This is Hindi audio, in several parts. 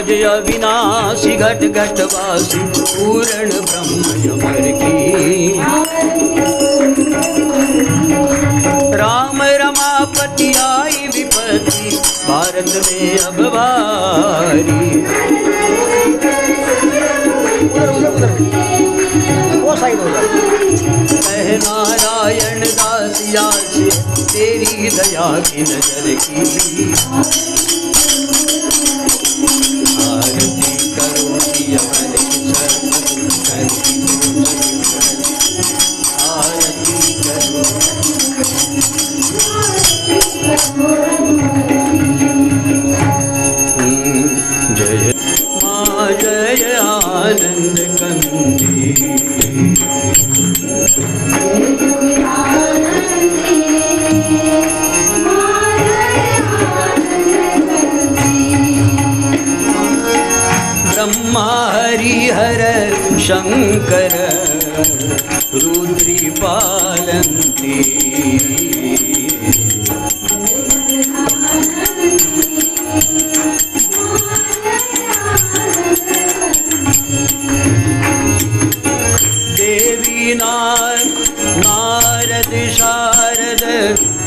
राज अविनाशी घट घट वासी पूर्ण ब्रह्म अमर की। राम रमापति आई विपत्ति भारत में अब भारी। कह नारायण दास यासी तेरी दया की नजर की। आरती करो अमर की आरती करो। जय माँ जय आनंद कंदी। ब्रह्मा हरिहर शंकर रुद्री पालन्ति। देवी नारद शारद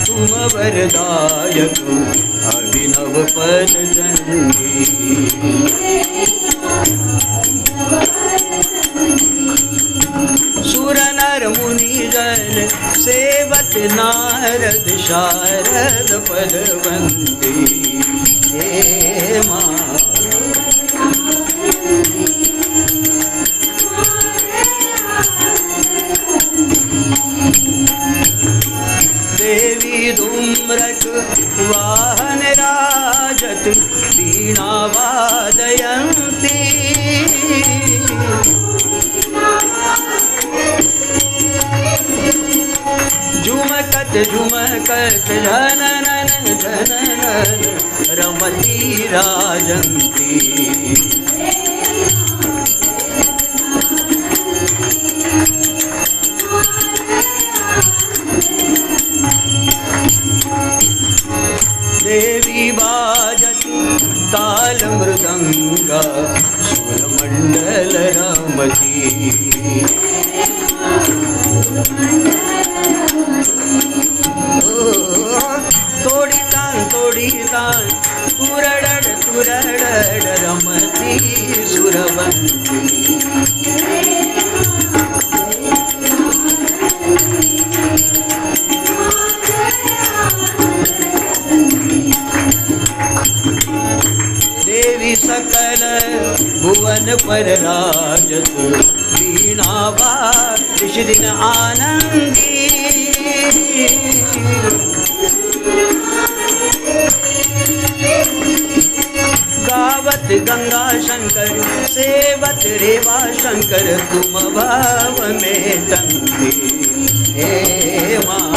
तुम वरदायक अभिनव पद चंडी। सुर नर मुनि जन सेवत नारद शारद पद वंदी। हे माँ देवी धूम्रक वाहन राजत वीणा वादयन्ती। झुमकत झुमकत झननन झननन रमती राजन्ती। देवी बाजत ताल मृदंगा सुरमंडल रमती। तोड़ी तान तुरड़ तुरड़ रमती सुरवंती। देवी सकल भुवन पर राजत वीणा वादिश दिन आनंदी। गावत गंगा शंकर सेवत रेवा शंकर तुम भाव में तंती। हे माँ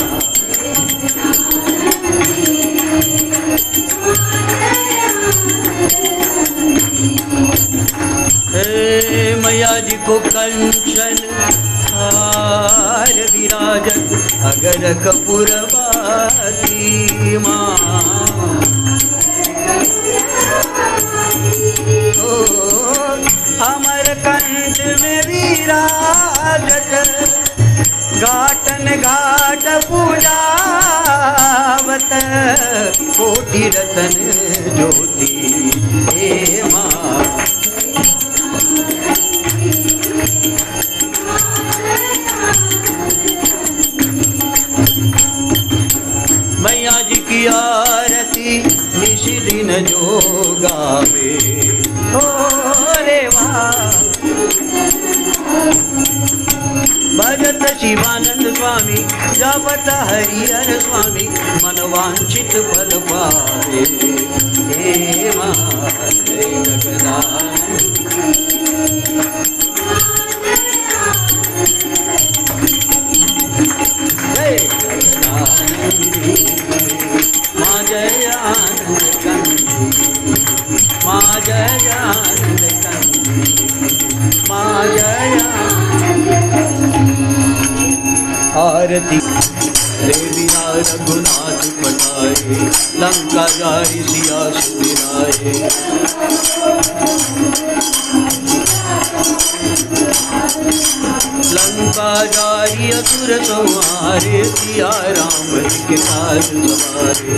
मैया जी को कंचन हार विराजत अगर कपूरवाती। माँ अमर कंठ में विराजत घाटन घाट पूजावत कोटि रतन ज्योति। हे माँ मैया जी की आरती निश दिन जो गावे। हो रे वाह भजत शिवानंद स्वामी जपत हरिहर स्वामी मनवांछित फल पावे। हे माँ जय जगदानंद। जय जगदानंदी माँ जय आनंद कंदी। माँ जय आनंद कंदी। माँ जय आरती। देवी रघुनाथ पठाए लंका जारी सिया सुमिराए। लंका जारी असुर संहारे, सिया राम के काज सवारे।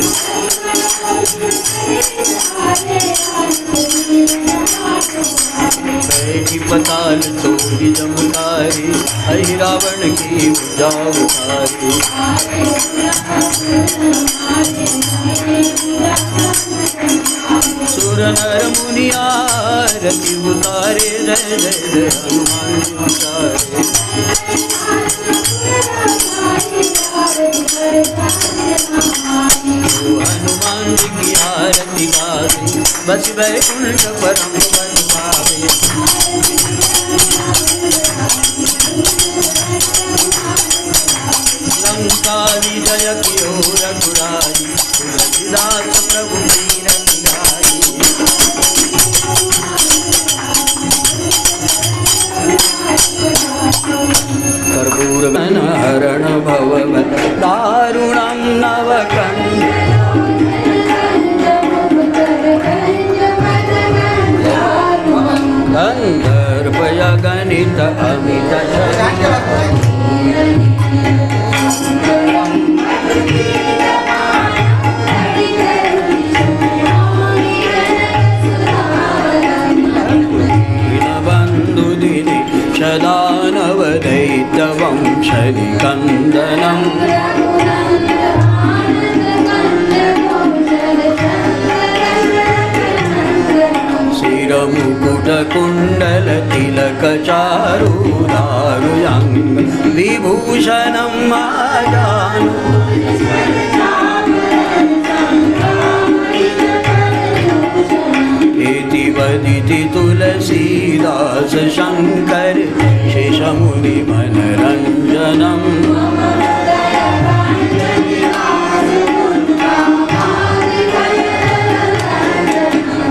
बैठी पताल तोड़ी जमकारी, हरि रावण की भुजा उतारी। सुर नर मुनि आरती उतारे, जय जय जय हनुमान जी उतारे। हनुमान जी की आरती गावे, बस वैकुंठ परम पद पावे। लंका विजय कियो रघुराई, तुलसीदास प्रभु कीरति गाई। कर्पूर हरण भव दारुणं नवकण्ड। गंधर्वय गणित अमित बंधु दिने सदानव दैत्य वंशनिकंदनम्। मुकुट कुंडल तिलक चारुदारुयंग विभूषणं माजानु। इति वदिति तुलसीदास शंकर शेषमुनि मनरंजनम्।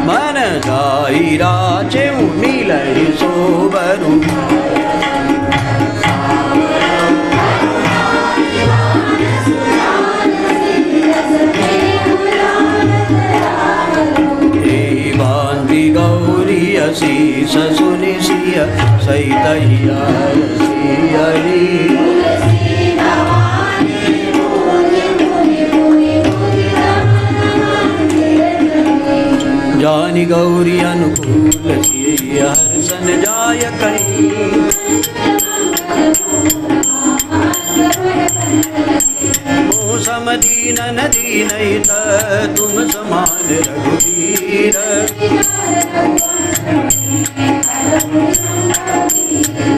मन दायरा चेऊ मिलहि सोबरू। बांधी गौरी असीस सुनि सिय सहित हिया हरि। जानी गौरी अनुकूल सिय हर्षन जाय कहीं। समदीनन दीनहित तुम समान रघुवीर।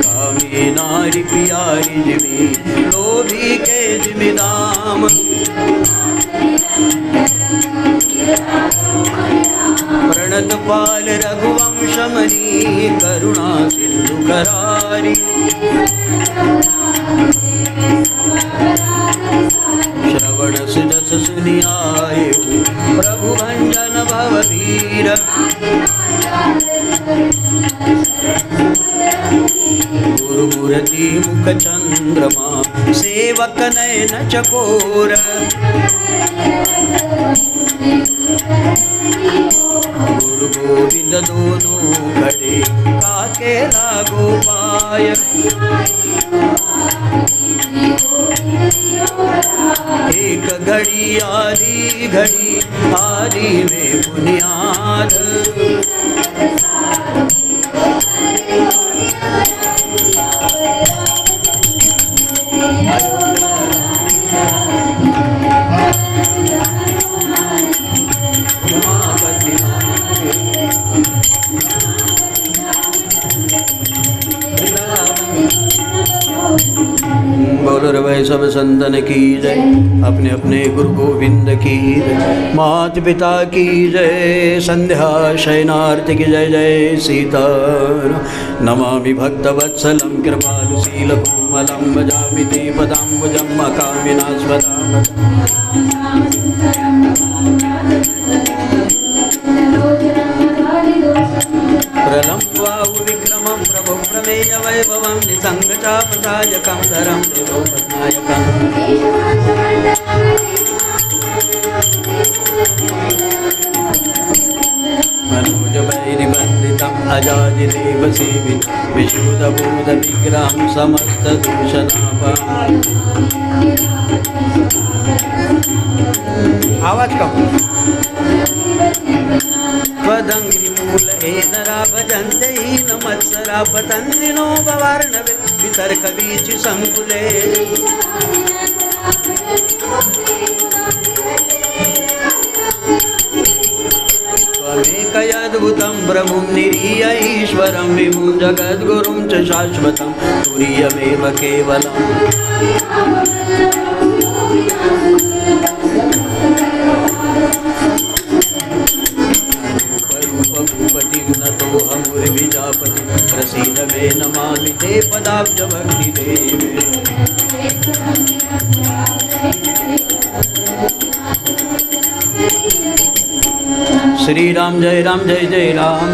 कामी नारी प्यारी जिमी लोभी के जिमिदाम। प्रणत पाल रघुवंश मनी करुणा सिंधु करारी। श्रवण सुजस सुनि आए प्रभु भंजन भववीर। गुरुमूर्ति मुख चंद्रमा सेवक नयन चकोर। गुरु गोविंद दोनों खड़े काके लागो पाय। एक घड़ी आधी घड़ी आदि में बुनियाद। बोलो रे भाई सब संतन की जय, अपने अपने गुरु गोविंद की जय, मात पिता की जय, संध्या शयनार्थ की जय जय सीता। नमामि भक्तवत्सलं कृपालुशील कोमलं भजामि ते पदाम्बुजं कामिनास्पदाम्। प्रलम्बाहु विक्रमं प्रभु प्रमेय वैभवं निसङ्गचापसायकं धरं त्रिलोकनायकम्। मनोजवैरिवन्दितम् अजादिदेवसेवितं विशुद्धबोधविग्रहं समस्तदूषणापहम्। आवाज कम। त्वदङ्घ्रिमूलहेनरा भजन्ते हीनमत्सरा पतन्तिनो भवार्णवे वितर्कवीचि सङ्कुले। त्वमेकयद्भुतं प्रभुं निरीय ईश्वरं विभुं जगद्गुरुं च शाश्वतं तुरीयमेव केवलम्। रूपभूपतिं नतोऽहमुर्विजापतिं प्रसीद मे नमामि ते पदाब्जभक्तिदेवे। श्री राम जय जय राम।